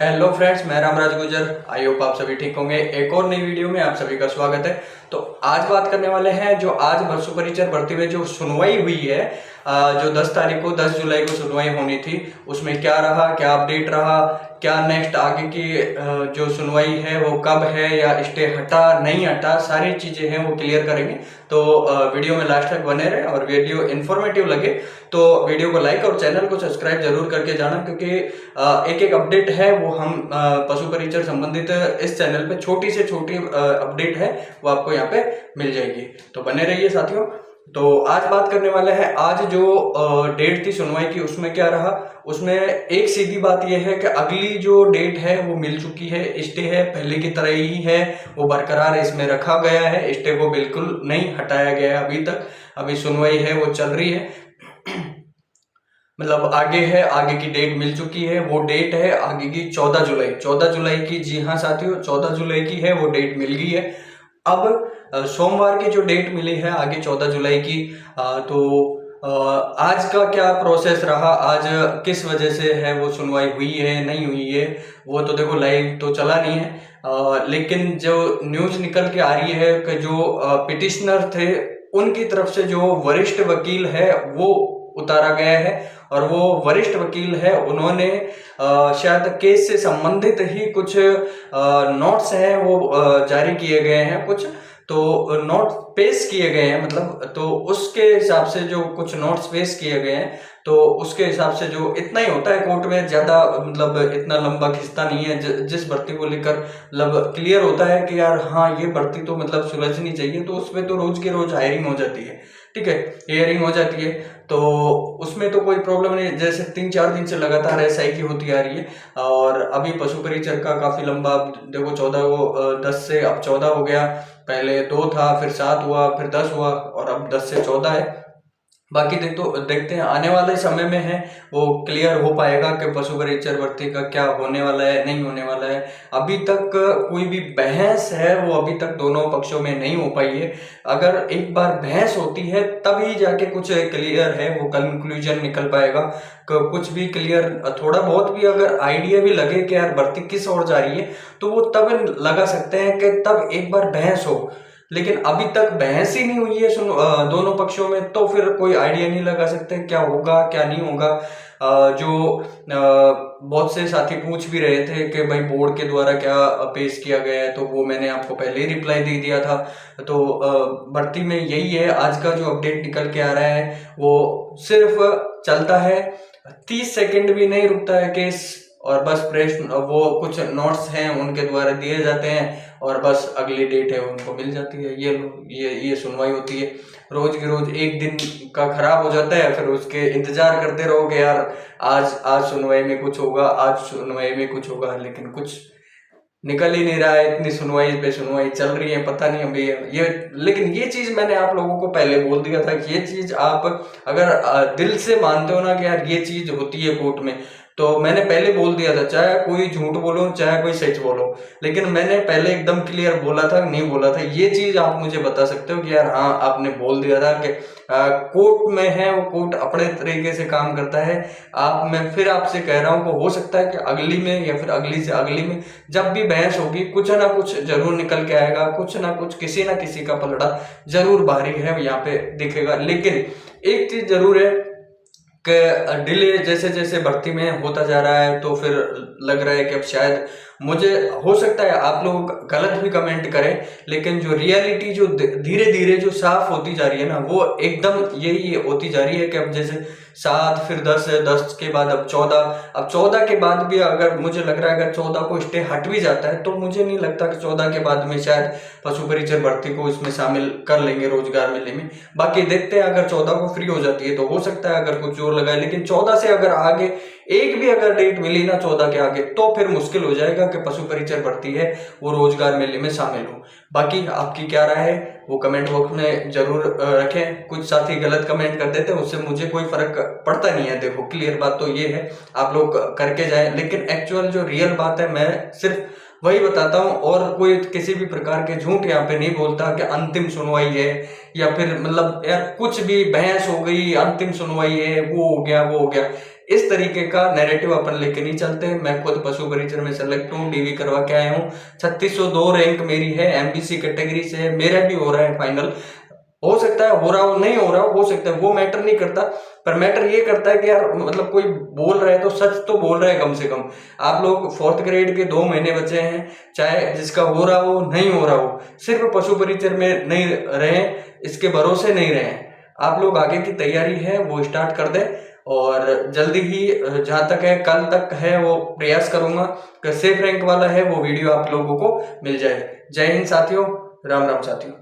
Hello friends, मैं रामराज गुजर। I hope आप सभी ठीक होंगे। एक और नई वीडियो में आप सभी का स्वागत है। तो आज बात करने वाले हैं जो आज सुपरवाइजर भर्ती में जो सुनवाई हुई है, जो 10 तारीख को 10 जुलाई को सुनवाई होनी थी, उसमें क्या रहा, क्या अपडेट रहा, क्या नेक्स्ट आगे की जो सुनवाई है वो कब है या स्टे हटा नहीं हटा, सारी चीजें हैं वो क्लियर करेंगे। तो वीडियो में लास्ट तक बने रहे और वीडियो इन्फॉर्मेटिव लगे तो वीडियो को लाइक और चैनल को सब्सक्राइब जरूर करके जाना, क्योंकि एक एक अपडेट है वो हम पशु परिचर संबंधित इस चैनल पे छोटी से छोटी अपडेट है वो आपको यहाँ पे मिल जाएगी। तो बने रहिए साथियों। तो आज बात करने वाले हैं, आज जो डेट थी सुनवाई की उसमें क्या रहा। उसमें एक सीधी बात यह है कि अगली जो डेट है वो मिल चुकी है, स्टे है पहले की तरह ही है, वो बरकरार इसमें रखा गया है, स्टे को बिल्कुल नहीं हटाया गया है अभी तक। अभी सुनवाई है वो चल रही है, मतलब आगे है, आगे की डेट मिल चुकी है। वो डेट है आगे की 14 जुलाई, 14 जुलाई की। जी हाँ साथियों, 14 जुलाई की है वो डेट मिल गई है। अब सोमवार की जो डेट मिली है आगे 14 जुलाई की, तो आज का क्या प्रोसेस रहा, आज किस वजह से है वो सुनवाई हुई है नहीं हुई है, वो तो देखो लाइव तो चला नहीं है। लेकिन जो न्यूज निकल के आ रही है कि जो पिटिशनर थे उनकी तरफ से जो वरिष्ठ वकील है वो उतारा गया है, और वो वरिष्ठ वकील है उन्होंने शायद केस से संबंधित ही कुछ नोट्स हैं वो जारी किए गए हैं, कुछ तो नोट पेश किए गए हैं, मतलब तो उसके हिसाब से जो कुछ नोट्स पेश किए गए हैं, तो उसके हिसाब से जो इतना ही होता है कोर्ट में, ज्यादा मतलब इतना लंबा खिंचता नहीं है। जिस भर्ती को लेकर मतलब क्लियर होता है कि यार हाँ ये भर्ती तो मतलब सुलझनी चाहिए, तो उसमें तो रोज के रोज हायरिंग हो जाती है, ठीक है, हियरिंग हो जाती है, तो उसमें तो कोई प्रॉब्लम नहीं। जैसे 3-4 दिन से लगातार SI की होती आ रही है, और अभी पशु परिचर का काफी लंबा देखो 14 को 10 से अब 14 हो गया, पहले 2 था, फिर 7 हुआ, फिर 10 हुआ, और अब 10 से 14 है। बाकी देखते हैं आने वाले समय में है वो क्लियर हो पाएगा कि पशु परिचर भर्ती का क्या होने वाला है नहीं होने वाला है। अभी तक कोई भी बहस है वो अभी तक दोनों पक्षों में नहीं हो पाई है। अगर एक बार बहस होती है तभी जाके कुछ क्लियर है वो कंक्लूजन निकल पाएगा। कुछ भी क्लियर, थोड़ा बहुत भी अगर आइडिया भी लगे कि यार भर्ती किस ओर जा रही है, तो वो तब लगा सकते हैं कि तब एक बार बहस हो। लेकिन अभी तक बहस ही नहीं हुई है दोनों पक्षों में, तो फिर कोई आइडिया नहीं लगा सकते क्या होगा क्या नहीं होगा। बहुत से साथी पूछ भी रहे थे कि भाई बोर्ड के द्वारा क्या पेश किया गया है, तो वो मैंने आपको पहले ही रिप्लाई दे दिया था। तो भर्ती में यही है, आज का जो अपडेट निकल के आ रहा है वो सिर्फ चलता है, 30 सेकंड भी नहीं रुकता है केस, और बस प्रेस वो कुछ नोट्स हैं उनके द्वारा दिए जाते हैं, और बस अगली डेट है उनको मिल जाती है। ये सुनवाई होती है। रोज के रोज एक दिन का खराब हो जाता है, फिर उसके इंतजार करते रहोगे यार आज सुनवाई में कुछ होगा, आज सुनवाई में कुछ होगा, लेकिन कुछ निकल ही नहीं रहा है। इतनी सुनवाई पे सुनवाई चल रही है, पता नहीं अभी ये, लेकिन ये चीज मैंने आप लोगों को पहले बोल दिया था कि ये चीज आप अगर दिल से मानते हो ना कि यार ये चीज होती है कोर्ट में, तो मैंने पहले बोल दिया था, चाहे कोई झूठ बोलो चाहे कोई सच बोलो, लेकिन मैंने पहले एकदम क्लियर बोला था, नहीं बोला था। ये चीज आप मुझे बता सकते हो कि यार हाँ आपने बोल दिया था कि कोर्ट में है, वो कोर्ट अपने तरीके से काम करता है। मैं फिर आपसे कह रहा हूँ कि हो सकता है कि अगली में या फिर अगली से अगली में जब भी बहस होगी कुछ ना कुछ जरूर निकल के आएगा, कुछ ना कुछ किसी ना किसी का पलड़ा जरूर बाहरी है यहाँ पे दिखेगा। लेकिन एक चीज जरूर है कि डिले जैसे जैसे भर्ती में होता जा रहा है, तो फिर लग रहा है कि अब शायद, मुझे हो सकता है आप लोग गलत भी कमेंट करें, लेकिन जो रियलिटी जो धीरे धीरे जो साफ होती जा रही है ना, वो एकदम यही होती जा रही है कि अब जैसे 7 फिर 10 है, 10 के बाद अब 14, अब 14 के बाद भी अगर मुझे लग रहा है अगर 14 को स्टे हट भी जाता है, तो मुझे नहीं लगता कि 14 के बाद में शायद पशु परिचर भर्ती को इसमें शामिल कर लेंगे रोजगार मेले में। बाकी देखते हैं, अगर 14 को फ्री हो जाती है तो हो सकता है अगर कुछ जोर लगाए, लेकिन 14 से अगर आगे एक भी अगर डेट मिली ना 14 के आगे, तो फिर मुश्किल हो जाएगा कि पशु परिचर भर्ती है वो रोजगार मेले में शामिल हो। बाकी आपकी क्या राय है वो कमेंट बॉक्स में जरूर रखें। कुछ साथी गलत कमेंट कर देते हैं, उससे मुझे कोई फर्क पड़ता नहीं है। देखो क्लियर बात तो ये है, आप लोग करके जाएं, लेकिन एक्चुअल जो रियल बात है मैं सिर्फ वही बताता हूँ, और कोई किसी भी प्रकार के झूठ यहाँ पे नहीं बोलता कि अंतिम सुनवाई है, या फिर मतलब यार कुछ भी बहस हो गई अंतिम सुनवाई है, वो हो गया वो हो गया। इस तरीके का नैरेटिव अपन लेके नहीं चलते। मैं खुद पशु परिचर में सेलेक्ट हूँ, डीवी करवा के आया हूँ, 3602 रैंक मेरी है, एमबीसी कैटेगरी से है, मेरा भी हो रहा है फाइनल। हो सकता है हो रहा हो, नहीं हो रहा हो सकता है, वो मैटर नहीं करता। पर मैटर ये करता है कि यार मतलब कोई बोल रहा है तो सच तो बोल रहा है कम से कम। आप लोग 4th ग्रेड के 2 महीने बचे हैं, चाहे जिसका हो रहा हो नहीं हो रहा हो, सिर्फ पशु परिचर में नहीं रहे, इसके भरोसे नहीं रहे। आप लोग आगे की तैयारी है वो स्टार्ट कर दें, और जल्दी ही जहां तक है कल तक है वो प्रयास करूंगा कि सेफ रैंक वाला है वो वीडियो आप लोगों को मिल जाए। जय हिंद साथियों, राम राम साथियों।